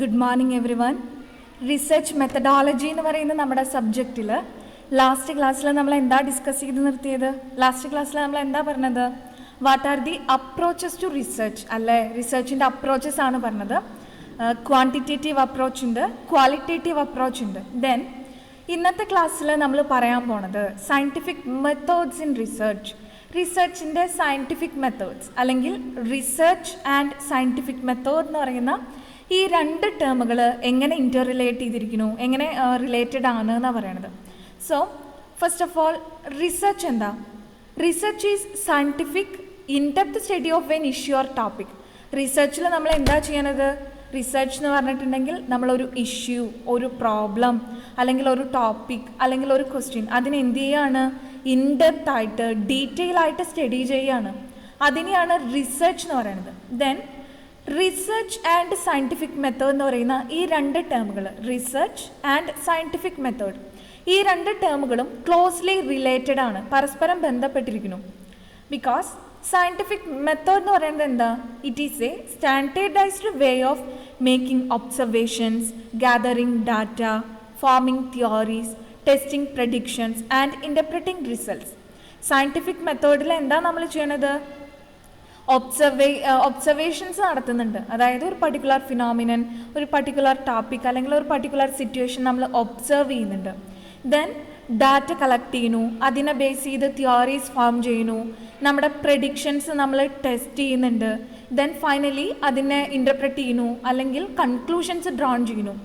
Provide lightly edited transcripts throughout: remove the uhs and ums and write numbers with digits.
Good morning every one. Research methodology എന്ന് പറയുന്ന നമ്മുടെ സബ്ജക്റ്റിൽ ലാസ്റ്റ് ക്ലാസ്സിൽ നമ്മൾ എന്താ ഡിസ്കസ് ചെയ്ത് നിർത്തിയത്? ലാസ്റ്റ് ക്ലാസ്സിൽ നമ്മൾ എന്താ പറഞ്ഞത്? What are the approaches to research അല്ലേ? റിസർച്ചിൻ്റെ അപ്രോച്ചസ് ആണ് പറഞ്ഞത്. ക്വാണ്ടിറ്റേറ്റീവ് അപ്രോച്ച് ഉണ്ട്, ക്വാളിറ്റേറ്റീവ് അപ്രോച്ച് ഉണ്ട്. ദെൻ ഇന്നത്തെ ക്ലാസ്സിൽ നമ്മൾ പറയാൻ പോണത് സയൻറ്റിഫിക് മെത്തേഡ്സ് ഇൻ റിസർച്ച്. റിസർച്ചിൻ്റെ സയൻറ്റിഫിക് മെത്തേഡ്സ് അല്ലെങ്കിൽ റിസർച്ച് ആൻഡ് സയൻറ്റിഫിക് മെത്തേഡ് എന്ന് പറയുന്ന ഈ രണ്ട് ടേമുകൾ എങ്ങനെ ഇൻ്റർ റിലേറ്റ് ചെയ്തിരിക്കുന്നു, എങ്ങനെ റിലേറ്റഡ് ആണ് എന്നാണ് പറയണത്. So first of all research എന്താ? Research is scientific in depth study of an issue or topic. റിസർച്ചിൽ നമ്മൾ എന്താ ചെയ്യണത്? റിസർച്ച് എന്ന് പറഞ്ഞിട്ടുണ്ടെങ്കിൽ നമ്മളൊരു ഇഷ്യൂ, ഒരു പ്രോബ്ലം അല്ലെങ്കിൽ ഒരു ടോപ്പിക് അല്ലെങ്കിൽ ഒരു ക്വസ്റ്റ്യൻ അതിനെ എന്ത് ചെയ്യാണ്? ഇൻഡെപ്ത് ആയിട്ട് ഡീറ്റെയിൽ ആയിട്ട് സ്റ്റഡി ചെയ്യുകയാണ്. അതിനെയാണ് റിസർച്ച് എന്ന് പറയുന്നത്. Then research and scientific method എന്ന് പറയുന്ന ഈ രണ്ട് ടേമുകൾ, റിസർച്ച് ആൻഡ് സയൻറ്റിഫിക് മെത്തേഡ്, ഈ രണ്ട് ടേമുകളും ക്ലോസ്ലി റിലേറ്റഡ് ആണ്, പരസ്പരം ബന്ധപ്പെട്ടിരിക്കുന്നു. ബിക്കോസ് സയൻറ്റിഫിക് മെത്തേഡ് എന്ന് പറയുന്നത് എന്താ? It is a standardised way of making observations, gathering data, forming theories, testing predictions and interpreting results. Scientific മെത്തേഡിൽ എന്താ നമ്മൾ ചെയ്യണത്? ഒബ്സർവേഷൻസ് നടത്തുന്നുണ്ട്. അതായത് ഒരു പർട്ടിക്കുലർ ഫിനോമിനൻ, ഒരു പർട്ടിക്കുലർ ടോപ്പിക് അല്ലെങ്കിൽ ഒരു പർട്ടിക്കുലർ സിറ്റുവേഷൻ നമ്മൾ ഒബ്സർവ് ചെയ്യുന്നുണ്ട്. ദെൻ ഡാറ്റ കളക്ട് ചെയ്യുന്നു, അതിനെ ബേസ് ചെയ്ത് തിയോറീസ് ഫോം ചെയ്യുന്നു, നമ്മുടെ പ്രഡിക്ഷൻസ് നമ്മൾ ടെസ്റ്റ് ചെയ്യുന്നുണ്ട്. ദെൻ ഫൈനലി അതിനെ ഇൻ്റർപ്രറ്റ് ചെയ്യുന്നു അല്ലെങ്കിൽ കൺക്ലൂഷൻസ് ഡ്രോൺ ചെയ്യുന്നു.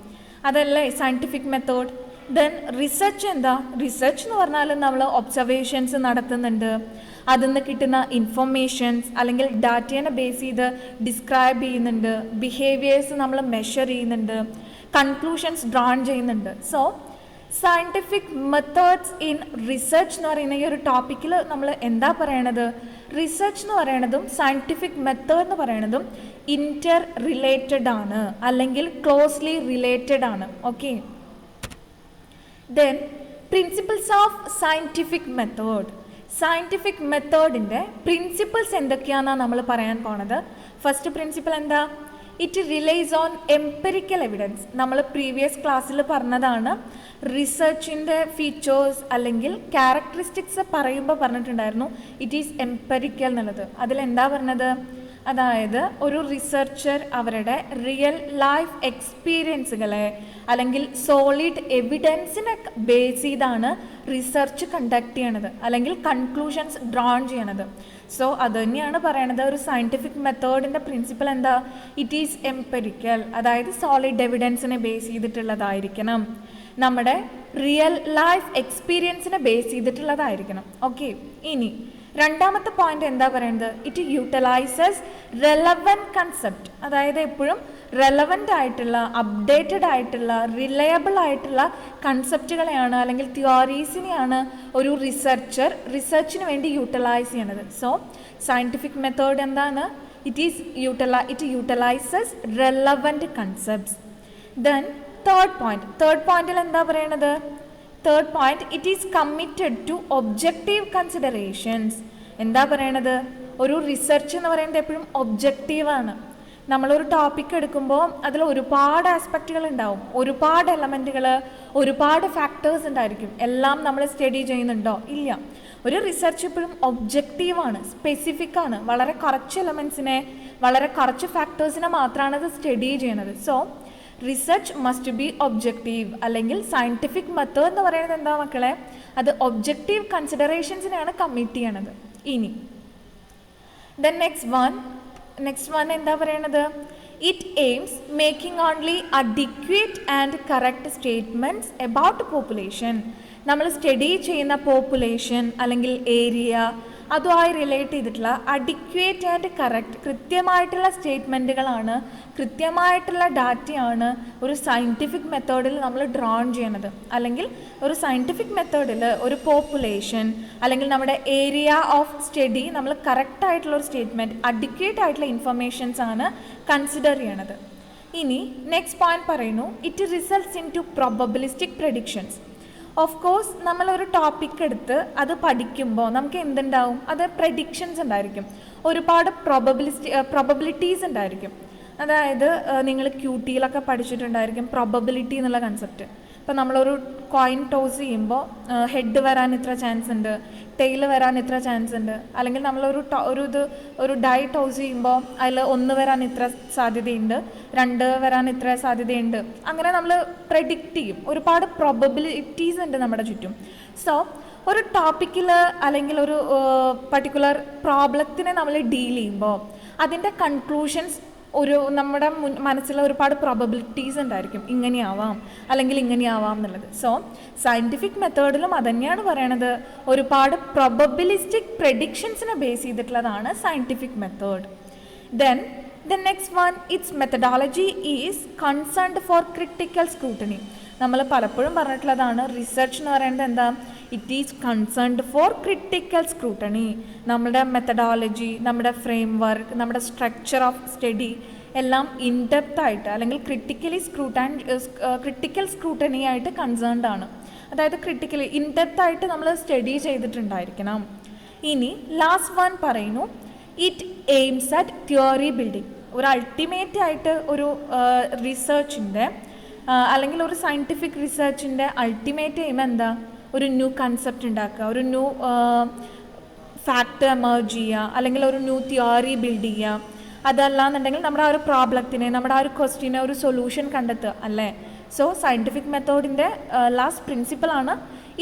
അതല്ലേ സയൻറ്റിഫിക് മെത്തേഡ്. ദെൻ റിസർച്ച് എന്താ? റിസർച്ച് എന്ന് പറഞ്ഞാൽ നമ്മൾ ഒബ്സർവേഷൻസ് നടത്തുന്നുണ്ട്, അതിൽ നിന്ന് കിട്ടുന്ന ഇൻഫർമേഷൻസ് അല്ലെങ്കിൽ ഡാറ്റേനെ ബേസ് ചെയ്ത് ഡിസ്ക്രൈബ് ചെയ്യുന്നുണ്ട്, ബിഹേവിയേഴ്സ് നമ്മൾ മെഷർ ചെയ്യുന്നുണ്ട്, കൺക്ലൂഷൻസ് ഡ്രോൺ ചെയ്യുന്നുണ്ട്. So scientific methods in research എന്ന് പറയുന്ന ഈ ഒരു ടോപ്പിക്കിൽ നമ്മൾ എന്താ പറയണത്? റിസർച്ച് എന്ന് പറയണതും സയൻറ്റിഫിക് മെത്തേഡ് എന്ന് പറയണതും ഇൻ്റർ റിലേറ്റഡ് ആണ് അല്ലെങ്കിൽ ക്ലോസ്ലി റിലേറ്റഡ് ആണ്. Okay. Then principles of scientific method. Scientific മെത്തേഡിൻ്റെ പ്രിൻസിപ്പിൾസ് എന്തൊക്കെയാണെന്നാണ് നമ്മൾ പറയാൻ പോണത്. ഫസ്റ്റ് പ്രിൻസിപ്പിൾ എന്താ? It relies on empirical evidence. നമ്മൾ പ്രീവിയസ് ക്ലാസ്സിൽ പറഞ്ഞതാണ്. റിസർച്ചിൻ്റെ ഫീച്ചേഴ്സ് അല്ലെങ്കിൽ ക്യാരക്ടറിസ്റ്റിക്സ് പറയുമ്പോൾ പറഞ്ഞിട്ടുണ്ടായിരുന്നു ഇറ്റ് ഈസ് എംപെരിക്കൽ എന്നുള്ളത്. അതിലെന്താ പറഞ്ഞത്? അതായത് ഒരു റിസർച്ചർ അവരുടെ റിയൽ ലൈഫ് എക്സ്പീരിയൻസുകളെ അല്ലെങ്കിൽ സോളിഡ് എവിഡൻസിനെ ബേസ് ചെയ്താണ് റിസർച്ച് കണ്ടക്ട് ചെയ്യണത് അല്ലെങ്കിൽ കൺക്ലൂഷൻസ് ഡ്രോൺ ചെയ്യണത്. സോ അത് തന്നെയാണ് പറയണത് ഒരു സയൻറ്റിഫിക് മെത്തേഡിൻ്റെ പ്രിൻസിപ്പിൾ എന്താ? ഇറ്റ് ഈസ് എംപെരിക്കൽ, അതായത് സോളിഡ് എവിഡൻസിനെ ബേസ് ചെയ്തിട്ടുള്ളതായിരിക്കണം, നമ്മുടെ റിയൽ ലൈഫ് എക്സ്പീരിയൻസിനെ ബേസ് ചെയ്തിട്ടുള്ളതായിരിക്കണം. ഓക്കെ. ഇനി രണ്ടാമത്തെ പോയിന്റ് എന്താ പറയുന്നത്? It utilises relevant concept. അതായത് എപ്പോഴും റെലവൻ്റ് ആയിട്ടുള്ള, അപ്ഡേറ്റഡ് ആയിട്ടുള്ള, റിലയബിൾ ആയിട്ടുള്ള കൺസെപ്റ്റുകളെയാണ് അല്ലെങ്കിൽ തിയോറീസിനെയാണ് ഒരു റിസർച്ചർ റിസർച്ചിന് വേണ്ടി യൂട്ടിലൈസ് ചെയ്യണത്. സോ സയൻറ്റിഫിക് മെത്തേഡ് എന്താണ്? It utilises relevant concepts. Then third പോയിന്റിൽ എന്താ പറയണത്? Third point, it is committed to objective considerations. എന്താ പറയണത്? ഒരു റിസർച്ച് എന്ന് പറയുന്നത് എപ്പോഴും ഒബ്ജക്റ്റീവാണ്. നമ്മളൊരു ടോപ്പിക് എടുക്കുമ്പോൾ അതിൽ ഒരുപാട് ആസ്പെക്റ്റുകൾ ഉണ്ടാവും, ഒരുപാട് എലമെൻറ്റുകൾ, ഒരുപാട് ഫാക്ടേഴ്സ് ഉണ്ടായിരിക്കും. എല്ലാം നമ്മൾ സ്റ്റഡി ചെയ്യുന്നുണ്ടോ? ഇല്ല. ഒരു റിസർച്ച് എപ്പോഴും ഒബ്ജക്റ്റീവാണ്, സ്പെസിഫിക് ആണ്. വളരെ കുറച്ച് എലമെൻസിനെ, വളരെ കുറച്ച് ഫാക്ടേഴ്സിനെ മാത്രമാണ് അത് സ്റ്റഡി ചെയ്യണത്. So research must be objective അല്ലെങ്കിൽ സയൻറ്റിഫിക് മെത്തേഡ് എന്ന് പറയുന്നത് എന്താ മക്കളെ? അത് ഒബ്ജക്റ്റീവ് കൺസിഡറേഷൻസിനെയാണ് കമ്മിറ്റ് ചെയ്യണത്. ഇനി ദെൻ നെക്സ്റ്റ് വൺ എന്താ പറയണത്? It AIIMS making only adequate and correct statements about population. നമ്മൾ സ്റ്റഡി ചെയ്യുന്ന പോപ്പുലേഷൻ അല്ലെങ്കിൽ ഏരിയ അതുമായി റിലേറ്റ് ചെയ്തിട്ടുള്ള അഡിക്വേറ്റ് ആൻഡ് കറക്റ്റ് കൃത്യമായിട്ടുള്ള സ്റ്റേറ്റ്മെൻറ്റുകളാണ്, കൃത്യമായിട്ടുള്ള ഡാറ്റയാണ് ഒരു സയൻറ്റിഫിക് മെത്തേഡിൽ നമ്മൾ ഡ്രോൺ ചെയ്യണത്. അല്ലെങ്കിൽ ഒരു സയൻറ്റിഫിക് മെത്തേഡിൽ ഒരു പോപ്പുലേഷൻ അല്ലെങ്കിൽ നമ്മുടെ ഏരിയ ഓഫ് സ്റ്റഡി നമ്മൾ കറക്റ്റായിട്ടുള്ളൊരു സ്റ്റേറ്റ്മെൻറ്റ്, അഡിക്വേറ്റ് ആയിട്ടുള്ള ഇൻഫർമേഷൻസ് ആണ് കൺസിഡർ ചെയ്യണത്. ഇനി നെക്സ്റ്റ് പോയിന്റ് പറയുന്നു, it results in to probabilistic predictions. Of course നമ്മളൊരു ടോപ്പിക് എടുത്ത് അത് പഠിക്കുമ്പോൾ നമുക്ക് എന്തുണ്ടാവും? അത് പ്രഡിക്ഷൻസ് ഉണ്ടായിരിക്കും, ഒരുപാട് പ്രൊബബിലിറ്റീസ് ഉണ്ടായിരിക്കും. അതായത് നിങ്ങൾ ക്യൂട്ടിയിലൊക്കെ പഠിച്ചിട്ടുണ്ടായിരിക്കും പ്രോബബിലിറ്റി എന്നുള്ള കൺസെപ്റ്റ്. ഇപ്പം നമ്മളൊരു കോയിൻ ടോസ് ചെയ്യുമ്പോൾ ഹെഡ് വരാൻ ഇത്ര ചാൻസ് ഉണ്ട്, ടെയിൽ വരാൻ ഇത്ര ചാൻസ് ഉണ്ട്, അല്ലെങ്കിൽ ഒരു ഡൈ ടോസ് ചെയ്യുമ്പോൾ അതിൽ 1 വരാൻ ഇത്ര സാധ്യതയുണ്ട്, 2 വരാൻ ഇത്ര സാധ്യതയുണ്ട്, അങ്ങനെ നമ്മൾ പ്രെഡിക്റ്റ് ചെയ്യും. ഒരുപാട് പ്രോബബിലിറ്റീസ് ഉണ്ട് നമ്മുടെ ചുറ്റും. സോ ഒരു ടോപ്പിക്കിൽ അല്ലെങ്കിൽ ഒരു പർട്ടിക്കുലർ പ്രോബ്ലത്തിനെ നമ്മൾ ഡീൽ ചെയ്യുമ്പോൾ അതിൻ്റെ കൺക്ലൂഷൻസ് നമ്മുടെ മനസ്സിൽ ഒരുപാട് പ്രോബബിലിറ്റീസ് ഉണ്ടായിരിക്കും, ഇങ്ങനെയാവാം അല്ലെങ്കിൽ ഇങ്ങനെയാവാം എന്നുള്ളത്. സോ സയൻറ്റിഫിക് മെത്തേഡിലും അതുതന്നെയാണ് പറയണത്, ഒരുപാട് പ്രോബബിലിസ്റ്റിക് പ്രെഡിക്ഷൻസിനെ ബേസ് ചെയ്തിട്ടുള്ളതാണ് scientific method. Then the next one, it's methodology is concerned for critical scrutiny. നമ്മൾ പലപ്പോഴും പറഞ്ഞിട്ടുള്ളതാണ്, റിസർച്ച് എന്ന് പറയുന്നത് എന്താ, it is concerned for critical scrutiny. നമ്മുടെ മെത്തഡോളജി, നമ്മുടെ ഫ്രെയിം വർക്ക്, നമ്മുടെ സ്ട്രക്ചർ ഓഫ് സ്റ്റഡി എല്ലാം ഇൻഡെപ്ത് ആയിട്ട് അല്ലെങ്കിൽ ക്രിട്ടിക്കൽ സ്ക്രൂട്ടണി ആയിട്ട് കൺസേൺഡ് ആണ്. അതായത് ക്രിട്ടിക്കലി ഇൻഡെപ്ത് ആയിട്ട് നമ്മൾ സ്റ്റഡി ചെയ്തിട്ടുണ്ടായിരിക്കണം. ഇനി ലാസ്റ്റ് വൺ പറയുന്നു, it aims at theory building. ഒരു അൾട്ടിമേറ്റ് ആയിട്ട് ഒരു റിസർച്ചിൻ്റെ അല്ലെങ്കിൽ ഒരു സയൻറ്റിഫിക് റിസർച്ചിൻ്റെ അൾട്ടിമേറ്റ് എയിം എന്താ, ഒരു ന്യൂ കൺസെപ്റ്റ് ഉണ്ടാക്കുക, ഒരു ന്യൂ ഫാക്ട് എമേർജ് ചെയ്യുക, അല്ലെങ്കിൽ ഒരു ന്യൂ തിയറി ബിൽഡ് ചെയ്യുക. അതല്ലാന്നുണ്ടെങ്കിൽ നമ്മുടെ ആ ഒരു പ്രോബ്ലത്തിന്, നമ്മുടെ ആ ഒരു ക്വസ്റ്റ്യന് ഒരു സൊല്യൂഷൻ കണ്ടെത്തുക അല്ലേ. സോ സയൻറ്റിഫിക് മെത്തേഡിൻ്റെ ലാസ്റ്റ് പ്രിൻസിപ്പിളാണ്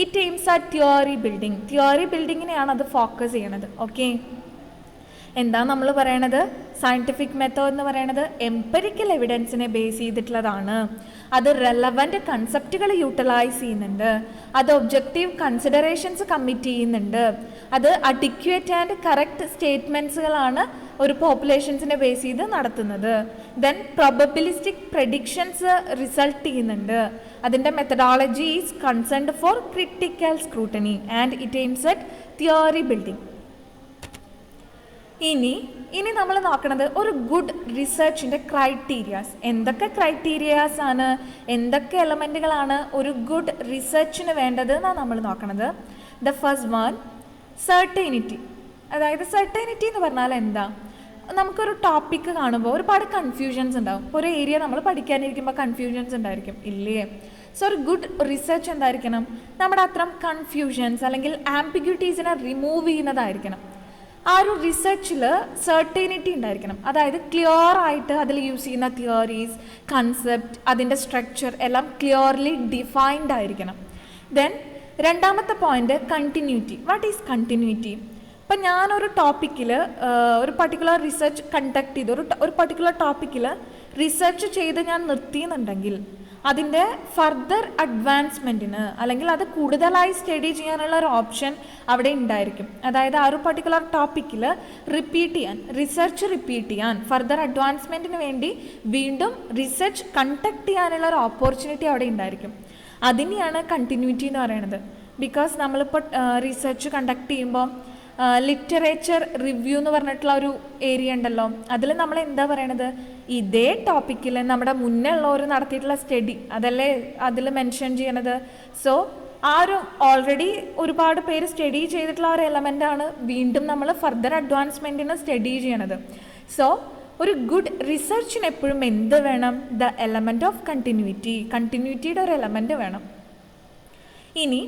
it aims at theory building. Theory ബിൽഡിങ്ങിനെയാണ് അത് ഫോക്കസ് ചെയ്യണത്. ഓക്കെ, എന്താ നമ്മൾ പറയണത്, സയൻറ്റിഫിക് മെത്തേഡ് എന്ന് പറയണത് എംപെറിക്കൽ എവിഡൻസിനെ ബേസ് ചെയ്തിട്ടുള്ളതാണ്. അത് റെലവൻറ്റ് കൺസെപ്റ്റുകൾ യൂട്ടിലൈസ് ചെയ്യുന്നുണ്ട്, അത് ഒബ്ജക്റ്റീവ് കൺസിഡറേഷൻസ് കമ്മിറ്റ് ചെയ്യുന്നുണ്ട്, അത് അഡിക്വേറ്റ് ആൻഡ് കറക്റ്റ് സ്റ്റേറ്റ്മെൻറ്റ്സുകളാണ് ഒരു പോപ്പുലേഷൻസിനെ ബേസ് ചെയ്ത് നടത്തുന്നത്. ദെൻ പ്രോബബിലിസ്റ്റിക് പ്രെഡിക്ഷൻസ് റിസൾട്ട് ചെയ്യുന്നുണ്ട്. അതിൻ്റെ methodology is concerned for critical scrutiny and it aims at theory building. ഇനി നമ്മൾ നോക്കുന്നത് ഒരു ഗുഡ് റിസർച്ചിൻ്റെ ക്രൈറ്റീരിയാസ്. എന്തൊക്കെ ക്രൈറ്റീരിയാസ് ആണ്, എന്തൊക്കെ എലമെൻറ്റുകളാണ് ഒരു ഗുഡ് റിസർച്ചിന് വേണ്ടത് എന്നാണ് നമ്മൾ നോക്കുന്നത്. The first one, certainty. അതായത് സെർട്ടൈനിറ്റി എന്ന് പറഞ്ഞാൽ എന്താ, നമുക്കൊരു ടോപ്പിക്ക് കാണുമ്പോൾ ഒരുപാട് കൺഫ്യൂഷൻസ് ഉണ്ടാവും. ഒരു ഏരിയ നമ്മൾ പഠിക്കാനിരിക്കുമ്പോൾ കൺഫ്യൂഷൻസ് ഉണ്ടായിരിക്കും, ഇല്ലേ? സോ ഒരു ഗുഡ് റിസർച്ച് എന്തായിരിക്കണം, നമ്മുടെ അത്തരം കൺഫ്യൂഷൻസ് അല്ലെങ്കിൽ ആംബിഗ്യൂട്ടീസിനെ റിമൂവ് ചെയ്യുന്നതായിരിക്കണം. ആ ഒരു റിസർച്ചിൽ സെർട്ടൈനിറ്റി ഉണ്ടായിരിക്കണം. അതായത് ക്ലിയർ ആയിട്ട് അതിൽ യൂസ് ചെയ്യുന്ന തിയറീസ്, കൺസെപ്റ്റ്, അതിൻ്റെ സ്ട്രക്ചർ എല്ലാം ക്ലിയർലി ഡിഫൈൻഡ് ആയിരിക്കണം. ദെൻ രണ്ടാമത്തെ point, continuity. What is continuity? ഇപ്പം ഞാനൊരു ടോപ്പിക്കിൽ ഒരു പർട്ടിക്കുലർ റിസർച്ച് കണ്ടക്ട് ചെയ്ത് ഒരു പർട്ടിക്കുലർ ടോപ്പിക്കിൽ റിസർച്ച് ചെയ്ത് ഞാൻ നിർത്തിയെന്നുണ്ടെങ്കിൽ അതിൻ്റെ ഫർദർ അഡ്വാൻസ്മെൻറ്റിന് അല്ലെങ്കിൽ അത് കൂടുതലായി സ്റ്റഡി ചെയ്യാനുള്ള ഒരു ഓപ്ഷൻ അവിടെ ഉണ്ടായിരിക്കും. അതായത് ആ ഒരു പർട്ടിക്കുലർ ടോപ്പിക്കിൽ റിസർച്ച് റിപ്പീറ്റ് ചെയ്യാൻ ഫർദർ അഡ്വാൻസ്മെൻറ്റിന് വേണ്ടി വീണ്ടും റിസർച്ച് കണ്ടക്ട് ചെയ്യാനുള്ള ഒരു ഓപ്പർച്യൂണിറ്റി അവിടെ ഉണ്ടായിരിക്കും. അതിനെയാണ് കണ്ടിന്യൂറ്റി എന്ന് പറയുന്നത്. ബിക്കോസ് നമ്മളിപ്പോൾ റിസർച്ച് കണ്ടക്ട് ചെയ്യുമ്പോൾ ലിറ്ററേച്ചർ റിവ്യൂ എന്ന് പറഞ്ഞിട്ടുള്ള ഒരു ഏരിയ ഉണ്ടല്ലോ, അതിൽ നമ്മൾ എന്താ പറയണത്, ഇതേ ടോപ്പിക്കിൽ നമ്മുടെ മുന്നേ ഉള്ളവർ നടത്തിയിട്ടുള്ള സ്റ്റഡി അതല്ലേ അതിൽ മെൻഷൻ ചെയ്യണത്. സോ ആ ഒരു ഓൾറെഡി ഒരുപാട് പേര് സ്റ്റഡി ചെയ്തിട്ടുള്ള ഒരു എലമെൻ്റാണ് വീണ്ടും നമ്മൾ ഫർദർ അഡ്വാൻസ്മെൻറ്റിന് സ്റ്റഡി ചെയ്യണത്. സോ ഒരു ഗുഡ് റിസർച്ചിന് എപ്പോഴും എന്ത് വേണം, ദ എലമെൻറ്റ് ഓഫ് കണ്ടിന്യൂറ്റിയുടെ ഒരു എലമെൻറ്റ് വേണം. ഇനി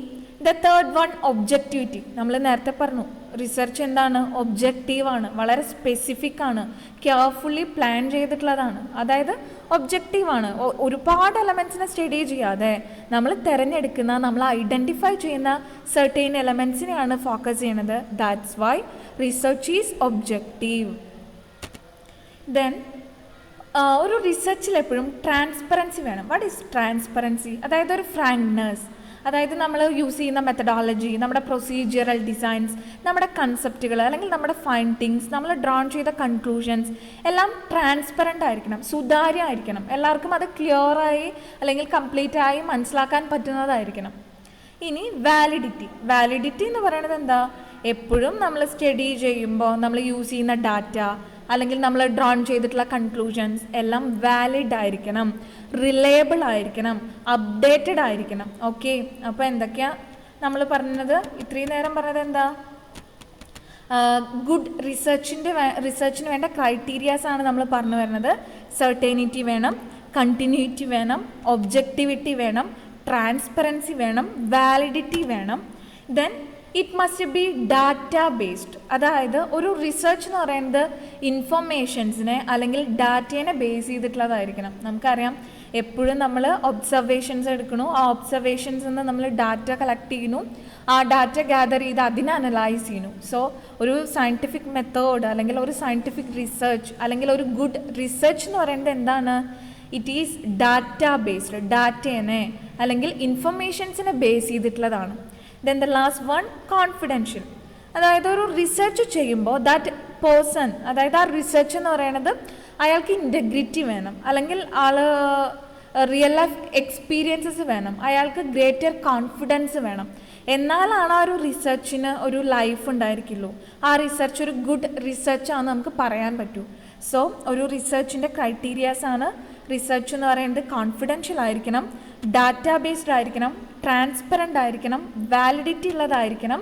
ദ തേർഡ് വൺ, ഒബ്ജക്റ്റിവിറ്റി. നമ്മൾ നേരത്തെ പറഞ്ഞു റിസർച്ച് എന്താണ്, ഒബ്ജക്റ്റീവാണ്, വളരെ സ്പെസിഫിക് ആണ്, കെയർഫുള്ളി പ്ലാൻ ചെയ്തിട്ടുള്ളതാണ്. അതായത് ഒബ്ജക്റ്റീവാണ്. ഒരുപാട് എലമെൻറ്റ്സിനെ സ്റ്റഡി ചെയ്യാതെ നമ്മൾ തിരഞ്ഞെടുക്കുന്ന, നമ്മൾ ഐഡൻറ്റിഫൈ ചെയ്യുന്ന സെർട്ടൈൻ എലമെൻറ്റ്സിനെയാണ് ഫോക്കസ് ചെയ്യണത്. That's why research is objective. Then ഒരു റിസർച്ചിൽ എപ്പോഴും ട്രാൻസ്പെറൻസി വേണം. What is transparency? അതായത് ഒരു ഫ്രാങ്ക്നെസ്. അതായത് നമ്മൾ യൂസ് ചെയ്യുന്ന മെത്തഡോളജി, നമ്മുടെ പ്രൊസീജിയറൽ ഡിസൈൻസ്, നമ്മുടെ കൺസെപ്റ്റുകൾ അല്ലെങ്കിൽ നമ്മുടെ ഫൈൻഡിങ്സ്, നമ്മൾ ഡ്രോൺ ചെയ്ത കൺക്ലൂഷൻസ് എല്ലാം ട്രാൻസ്പെറൻ്റ് ആയിരിക്കണം, സുതാര്യമായിരിക്കണം. എല്ലാവർക്കും അത് ക്ലിയറായി അല്ലെങ്കിൽ കംപ്ലീറ്റ് ആയി മനസ്സിലാക്കാൻ പറ്റുന്നതായിരിക്കണം. ഇനി വാലിഡിറ്റി എന്ന് പറയുന്നത് എന്താ, എപ്പോഴും നമ്മൾ സ്റ്റഡി ചെയ്യുമ്പോൾ നമ്മൾ യൂസ് ചെയ്യുന്ന ഡാറ്റ അല്ലെങ്കിൽ നമ്മൾ ഡ്രോൺ ചെയ്തിട്ടുള്ള കൺക്ലൂഷൻസ് എല്ലാം വാലിഡ് ആയിരിക്കണം, റിലയബിൾ ആയിരിക്കണം, അപ്ഡേറ്റഡ് ആയിരിക്കണം. ഓക്കെ, അപ്പോൾ എന്തൊക്കെയാണ് നമ്മൾ പറഞ്ഞത്, ഇത്രയും നേരം പറഞ്ഞത് എന്താ, ഗുഡ് റിസർച്ചിന് വേണ്ട ക്രൈറ്റീരിയാസ് ആണ് നമ്മൾ പറഞ്ഞു വരുന്നത്. സെർട്ടൈനിറ്റി വേണം, കണ്ടിന്യൂറ്റി വേണം, ഒബ്ജക്റ്റിവിറ്റി വേണം, ട്രാൻസ്പെറൻസി വേണം, വാലിഡിറ്റി വേണം. Then it must B data based. അതായത് ഒരു റിസർച്ച് എന്ന് പറയുന്നത് ഇൻഫർമേഷൻസിനെ അല്ലെങ്കിൽ ഡാറ്റേനെ ബേസ് ചെയ്തിട്ടുള്ളതായിരിക്കണം. നമുക്കറിയാം എപ്പോഴും നമ്മൾ ഒബ്സർവേഷൻസ് എടുക്കണു, ആ ഒബ്സർവേഷൻസിൽ നിന്ന് നമ്മൾ ഡാറ്റ കളക്ട് ചെയ്യുന്നു, ആ ഡാറ്റ ഗ്യാദർ ചെയ്ത് അതിനെ അനലൈസ് ചെയ്യുന്നു. സോ ഒരു സയൻറ്റിഫിക് മെത്തേഡ് അല്ലെങ്കിൽ ഒരു സയൻറ്റിഫിക് റിസർച്ച് അല്ലെങ്കിൽ ഒരു ഗുഡ് റിസർച്ച് എന്ന് പറയുന്നത് എന്താണ്? ഇറ്റ് ഈസ് ഡാറ്റ ബേസ്ഡ്, ഡാറ്റേനെ അല്ലെങ്കിൽ ഇൻഫർമേഷൻസിനെ ബേസ് ചെയ്തിട്ടുള്ളതാണ്. Then the last one, confidential. അതായത് ഒരു റിസർച്ച് ചെയ്യുമ്പോൾ ദാറ്റ് പേഴ്സൺ, അതായത് ആ റിസർച്ച് എന്ന് പറയുന്നത് അയാൾക്ക് ഇൻറ്റഗ്രിറ്റി വേണം, അല്ലെങ്കിൽ റിയൽ ലൈഫ് എക്സ്പീരിയൻസസ് വേണം, അയാൾക്ക് ഗ്രേറ്റർ കോൺഫിഡൻസ് വേണം. എന്നാലാണ് ആ ഒരു റിസർച്ചിന് ഒരു ലൈഫ് ഉണ്ടായിരിക്കുള്ളൂ, ആ റിസർച്ച് ഒരു ഗുഡ് റിസർച്ചാണെന്ന് നമുക്ക് പറയാൻ പറ്റൂ. സോ ഒരു റിസർച്ചിൻ്റെ ക്രൈറ്റീരിയാസാണ് റിസർച്ച് എന്ന് പറയുന്നത് കോൺഫിഡൻഷ്യൽ ആയിരിക്കണം, ഡാറ്റാ ബേസ്ഡ് ആയിരിക്കണം, ട്രാൻസ്പെറൻ്റ് ആയിരിക്കണം, വാലിഡിറ്റി ഉള്ളതായിരിക്കണം,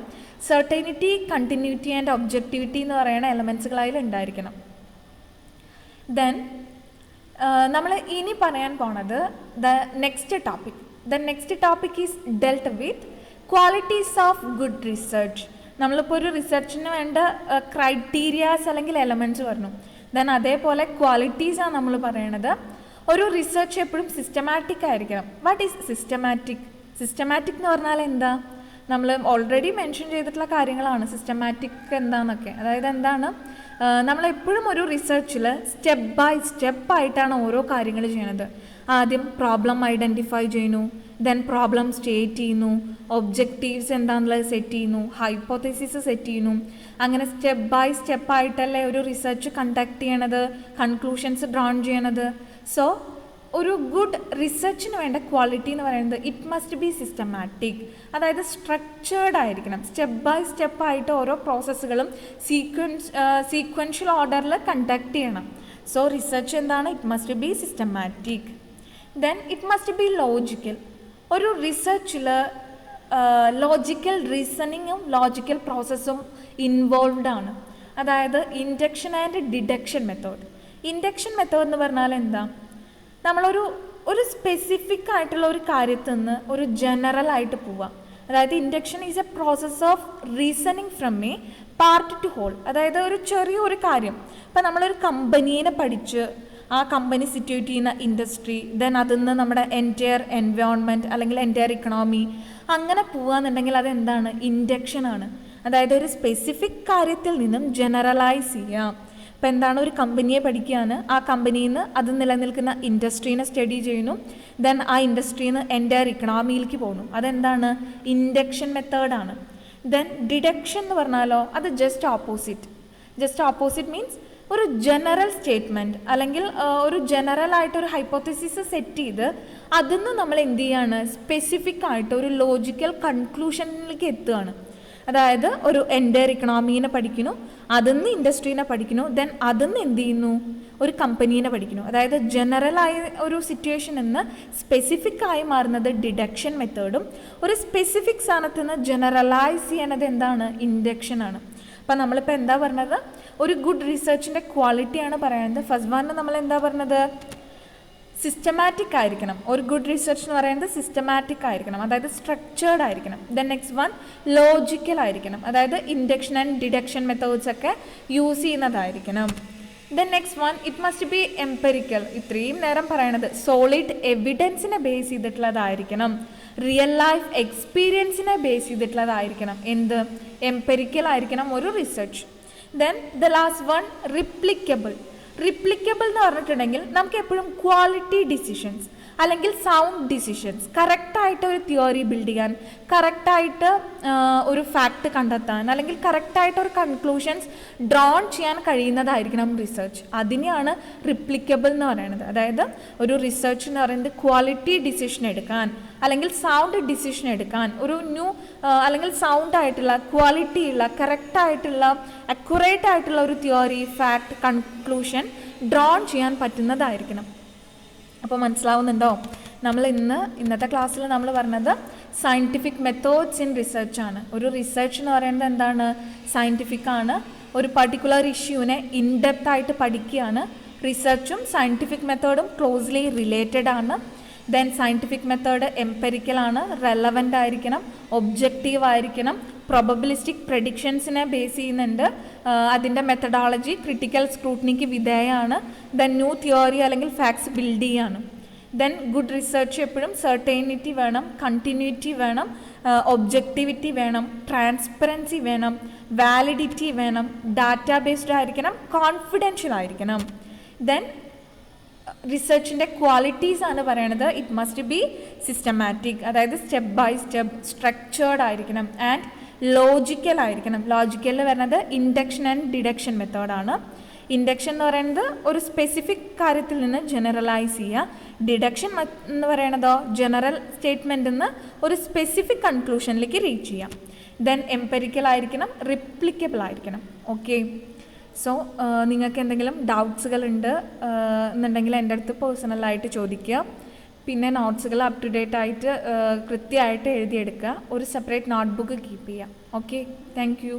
സെർട്ടൈനിറ്റി, കണ്ടിന്യൂറ്റി ആൻഡ് ഒബ്ജക്റ്റിവിറ്റി എന്ന് പറയുന്ന എലമെൻസുകളായി ഉണ്ടായിരിക്കണം. ദെൻ നമ്മൾ ഇനി പറയാൻ പോണത് the next topic is delt with qualities of good research. നമ്മളിപ്പോൾ ഒരു റിസർച്ചിന് വേണ്ട ക്രൈറ്റീരിയാസ് അല്ലെങ്കിൽ എലമെൻറ്റ്സ് പറഞ്ഞു. ദെൻ അതേപോലെ ക്വാളിറ്റീസാണ് നമ്മൾ പറയണത്. ഒരു റിസർച്ച് എപ്പോഴും സിസ്റ്റമാറ്റിക് ആയിരിക്കണം. വാട്ട് ഈസ് സിസ്റ്റമാറ്റിക് എന്ന് പറഞ്ഞാൽ എന്താ? നമ്മൾ ഓൾറെഡി മെൻഷൻ ചെയ്തിട്ടുള്ള കാര്യങ്ങളാണ് സിസ്റ്റമാറ്റിക് എന്താണെന്നൊക്കെ. അതായത് എന്താണ്, നമ്മളെപ്പോഴും ഒരു റിസർച്ചിൽ സ്റ്റെപ്പ് ബൈ സ്റ്റെപ്പ് ആയിട്ടാണ് ഓരോ കാര്യങ്ങൾ ചെയ്യണത്. ആദ്യം പ്രോബ്ലം ഐഡൻറ്റിഫൈ ചെയ്യുന്നു, ദെൻ പ്രോബ്ലം സ്റ്റേറ്റ് ചെയ്യുന്നു, ഒബ്ജക്റ്റീവ്സ് എന്താണെന്നുള്ളത് സെറ്റ് ചെയ്യുന്നു, ഹൈപ്പോത്തസിസ് സെറ്റ് ചെയ്യുന്നു. അങ്ങനെ സ്റ്റെപ്പ് ബൈ സ്റ്റെപ്പ് ആയിട്ടല്ലേ ഒരു റിസർച്ച് കണ്ടക്ട് ചെയ്യണത്, കൺക്ലൂഷൻസ് ഡ്രോൺ ചെയ്യണത്. സോ ഒരു ഗുഡ് റിസർച്ചിന് വേണ്ട ക്വാളിറ്റി എന്ന് പറയുന്നത് ഇറ്റ് മസ്റ്റ് ബി സിസ്റ്റമാറ്റിക്. അതായത് സ്ട്രക്ചേർഡ് ആയിരിക്കണം, സ്റ്റെപ്പ് ബൈ സ്റ്റെപ്പ് ആയിട്ട് ഓരോ പ്രോസസ്സുകളും സീക്വൻഷ്യൽ ഓർഡറിൽ കണ്ടക്ട് ചെയ്യണം. സോ റിസർച്ച് എന്താണ്? It must B systematic. Then it must B logical. ഒരു റിസർച്ചിൽ ലോജിക്കൽ റീസണിങ്ങും ലോജിക്കൽ പ്രോസസ്സും ഇൻവോൾവ്ഡ് ആണ്. അതായത് induction and deduction method. Induction method എന്ന് പറഞ്ഞാൽ എന്താ? നമ്മളൊരു സ്പെസിഫിക് ആയിട്ടുള്ള ഒരു കാര്യത്തിൽ നിന്ന് ഒരു ജനറൽ ആയിട്ട് പോവാം. അതായത് induction is a process of reasoning from a part to whole. അതായത് ഒരു ചെറിയൊരു കാര്യം, ഇപ്പം നമ്മളൊരു കമ്പനീനെ പഠിച്ച് ആ കമ്പനി സിറ്റുവേറ്റ് ചെയ്യുന്ന ഇൻഡസ്ട്രി, ദെൻ അതിൽ നിന്ന് നമ്മുടെ എൻറ്റയർ എൻവയോൺമെൻറ്റ് അല്ലെങ്കിൽ എൻറ്റയർ ഇക്കണോമി, അങ്ങനെ പോവാന്നുണ്ടെങ്കിൽ അതെന്താണ്? ഇൻഡക്ഷനാണ്. അതായത് ഒരു സ്പെസിഫിക് കാര്യത്തിൽ നിന്നും ജനറലൈസ് ചെയ്യാം. ഇപ്പം എന്താണ്, ഒരു കമ്പനിയെ പഠിക്കുകയാണ്, ആ കമ്പനിയിൽ നിന്ന് അത് നിലനിൽക്കുന്ന ഇൻഡസ്ട്രീനെ സ്റ്റഡി ചെയ്യുന്നു, ദെൻ ആ ഇൻഡസ്ട്രിയിൽ നിന്ന് എൻറ്റയർ ഇക്കണോമിയിലേക്ക് പോകുന്നു. അതെന്താണ്? ഇൻഡക്ഷൻ മെത്തേഡാണ്. ദെൻ ഡിഡക്ഷൻ എന്ന് പറഞ്ഞാലോ അത് ജസ്റ്റ് ഓപ്പോസിറ്റ് മീൻസ് ഒരു ജനറൽ സ്റ്റേറ്റ്മെൻറ്റ് അല്ലെങ്കിൽ ഒരു ജനറൽ ആയിട്ടൊരു ഹൈപ്പോത്തസിസ് സെറ്റ് ചെയ്ത് അതിൽ നിന്ന് നമ്മൾ എന്ത് ചെയ്യാണ്? സ്പെസിഫിക് ആയിട്ട് ഒരു ലോജിക്കൽ കൺക്ലൂഷനിലേക്ക് എത്തുകയാണ്. അതായത് ഒരു എൻറ്റയർ ഇക്കണോമീനെ പഠിക്കുന്നു, അതിൽ നിന്ന് ഇൻഡസ്ട്രീനെ പഠിക്കുന്നു, ദെൻ അതിൽ നിന്ന് എന്ത് ചെയ്യുന്നു? ഒരു കമ്പനീനെ പഠിക്കുന്നു. അതായത് ജനറലായ ഒരു സിറ്റുവേഷൻ നിന്ന് സ്പെസിഫിക് ആയി മാറുന്നത് ഡിഡക്ഷൻ മെത്തേഡും, ഒരു സ്പെസിഫിക് സ്ഥാനത്ത് നിന്ന് ജനറലൈസ് ചെയ്യണത് എന്താണ്? ഇൻഡക്ഷനാണ്. അപ്പം നമ്മളിപ്പോൾ എന്താ പറഞ്ഞത്? ഒരു ഗുഡ് റിസർച്ചിൻ്റെ ക്വാളിറ്റിയാണ് പറയുന്നത്. ഫസ്റ്റ് വൺ നമ്മൾ എന്താ പറഞ്ഞത്? സിസ്റ്റമാറ്റിക് ആയിരിക്കണം. ഒരു ഗുഡ് റിസർച്ച് എന്ന് പറയുന്നത് സിസ്റ്റമാറ്റിക് ആയിരിക്കണം, അതായത് സ്ട്രക്ചേർഡ് ആയിരിക്കണം. ദെൻ നെക്സ്റ്റ് വൺ ലോജിക്കൽ ആയിരിക്കണം, അതായത് ഇൻഡക്ഷൻ ആൻഡ് ഡിഡക്ഷൻ മെത്തേഡ്സ് ഒക്കെ യൂസ് ചെയ്യുന്നതായിരിക്കണം. Then next one it must be empirical. ഇത്രയും നേരം പറയണത് സോളിഡ് എവിഡൻസിനെ ബേസ് ചെയ്തിട്ടുള്ളതായിരിക്കണം, റിയൽ ലൈഫ് എക്സ്പീരിയൻസിനെ ബേസ് ചെയ്തിട്ടുള്ളതായിരിക്കണം. എന്ത്? എംപെരിക്കൽ ആയിരിക്കണം ഒരു research. Then the last one replicable എന്ന് പറഞ്ഞിട്ടുണ്ടെങ്കിൽ നമുക്ക് എപ്പോഴും ക്വാളിറ്റി ഡിസിഷൻസ് അല്ലെങ്കിൽ സൗണ്ട് ഡിസിഷൻസ് കറക്റ്റായിട്ട് ഒരു തിയറി ബിൽഡ് ചെയ്യാൻ, കറക്റ്റായിട്ട് ഒരു ഫാക്റ്റ് കണ്ടെത്താൻ അല്ലെങ്കിൽ കറക്റ്റായിട്ട് ഒരു കൺക്ലൂഷൻസ് ഡ്രോൺ ചെയ്യാൻ കഴിയുന്നതായിരിക്കണം റിസർച്ച്. അതിനെയാണ് റിപ്ലിക്കബിൾ എന്ന് പറയുന്നത്. അതായത് ഒരു റിസർച്ച് എന്ന് പറയുന്നത് ക്വാളിറ്റി ഡിസിഷൻ എടുക്കാൻ അല്ലെങ്കിൽ സൗണ്ട് ഡിസിഷൻ എടുക്കാൻ ഒരു ന്യൂ അല്ലെങ്കിൽ സൗണ്ട് ആയിട്ടുള്ള ക്വാളിറ്റി ഉള്ള കറക്റ്റായിട്ടുള്ള അക്യുറേറ്റ് ആയിട്ടുള്ള ഒരു തിയറി, ഫാക്റ്റ്, കൺക്ലൂഷൻ ഡ്രോൺ ചെയ്യാൻ പറ്റുന്നതായിരിക്കണം. അപ്പോൾ മനസ്സിലാവുന്നുണ്ടോ? നമ്മൾ ഇന്നത്തെ ക്ലാസ്സിൽ നമ്മൾ പറഞ്ഞത് സയൻറ്റിഫിക് മെത്തേഡ്സ് ഇൻ റിസർച്ച് ആണ്. ഒരു റിസർച്ച് എന്ന് പറയുന്നത് എന്താണ്? സയൻറ്റിഫിക് ആണ്. ഒരു പർട്ടിക്കുലർ ഇഷ്യൂവിനെ ഇൻഡെപ്ത് ആയിട്ട് പഠിക്കുകയാണ്. റിസർച്ചും സയൻറ്റിഫിക് മെത്തേഡും ക്ലോസ്ലി റിലേറ്റഡ് ആണ്. ദെൻ സയൻറ്റിഫിക് മെത്തേഡ് എംപെരിക്കലാണ്, റെലവൻ്റ് ആയിരിക്കണം, ഒബ്ജക്റ്റീവ് ആയിരിക്കണം, പ്രൊബബിലിസ്റ്റിക് പ്രഡിക്ഷൻസിനെ ബേസ് ചെയ്യുന്നുണ്ട്. അതിൻ്റെ മെത്തഡോളജി ക്രിട്ടിക്കൽ സ്ക്രൂട്ടിനിക്ക് വിധേയമാണ്. ദെൻ ന്യൂ തിയറി അല്ലെങ്കിൽ ഫാക്ട്സ് ബിൽഡ് ചെയ്യാണ്. ദെൻ ഗുഡ് റിസർച്ച് എപ്പോഴും സെർട്ടൈനിറ്റി വേണം, കണ്ടിന്യൂറ്റി വേണം, ഒബ്ജക്റ്റിവിറ്റി വേണം, ട്രാൻസ്പെറൻസി വേണം, വാലിഡിറ്റി വേണം, ഡാറ്റാ ബേസ്ഡ് ആയിരിക്കണം, കോൺഫിഡൻഷ്യൽ ആയിരിക്കണം. ദെൻ റിസർച്ചിൻ്റെ ക്വാളിറ്റീസ് ആണ് പറയണത്. ഇറ്റ് മസ്റ്റ് ബി സിസ്റ്റമാറ്റിക്, അതായത് സ്റ്റെപ്പ് ബൈ സ്റ്റെപ്പ് സ്ട്രക്ചേർഡ് ആയിരിക്കണം ആൻഡ് ലോജിക്കൽ ആയിരിക്കണം. ലോജിക്കലിൽ വരുന്നത് ഇൻഡക്ഷൻ ആൻഡ് ഡിഡക്ഷൻ മെത്തേഡാണ്. ഇൻഡക്ഷൻ എന്ന് പറയുന്നത് ഒരു സ്പെസിഫിക് കാര്യത്തിൽ നിന്ന് ജനറലൈസ് ചെയ്യുക. ഡിഡക്ഷൻ എന്ന് പറയുന്നതോ ജനറൽ സ്റ്റേറ്റ്മെൻറ്റിൽ നിന്ന് ഒരു സ്പെസിഫിക് കൺക്ലൂഷനിലേക്ക് റീച്ച് ചെയ്യാം. ദെൻ എംപെരിക്കൽ ആയിരിക്കണം, റിപ്ലിക്കബിൾ ആയിരിക്കണം. ഓക്കെ, സോ നിങ്ങൾക്ക് എന്തെങ്കിലും ഡൗട്ട്സുകൾ ഉണ്ട് എന്നുണ്ടെങ്കിൽ എൻ്റെ അടുത്ത് പേഴ്സണലായിട്ട് ചോദിക്കുക. പിന്നെ നോട്ട്സുകൾ അപ് ടു ഡേറ്റ് ആയിട്ട് കൃത്യമായിട്ട് എഴുതിയെടുക്കുക. ഒരു സെപ്പറേറ്റ് നോട്ട്ബുക്ക് കീപ്പ് ചെയ്യുക. Okay, thank you.